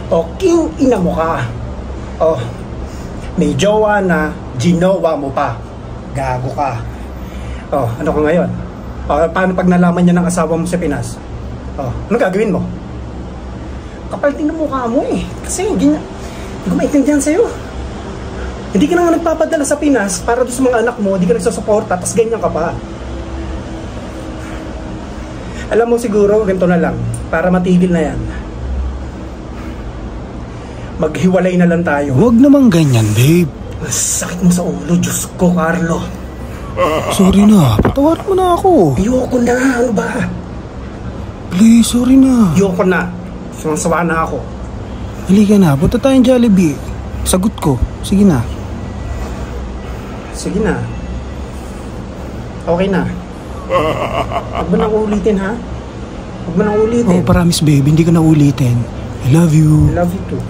O king ina mo ka. O, may jowa na ginawa mo pa. Gago ka. O, ano ka ngayon? O, paano pag nalaman niya ng asawa mo sa Pinas? O, anong gagawin mo? Kapal din ang mukha mo eh. Kasi hindi ko maintindihan sa'yo. Hindi ka naman nagpapadala sa Pinas para doon sa mga anak mo, hindi ka nagsusuporta, tapos ganyan ka pa. Alam mo siguro, ganito na lang, para matigil na yan. Maghiwalay na lang tayo. Huwag naman ganyan, babe. Sakit mo sa ulo, Diyos ko, Carlo. Sorry na, patawarin mo na ako. Ayoko na, ano ba? Please, sorry na. Ayoko na. Sumasawa na ako. Halika na, punta tayong Jollibee. Sagot ko, sige na. Sige na. Okay na. Huwag mo nang ulitin, ha? Huwag mo nang ulitin. Oh, promise babe, hindi ko na ulitin. I love you. I love you too.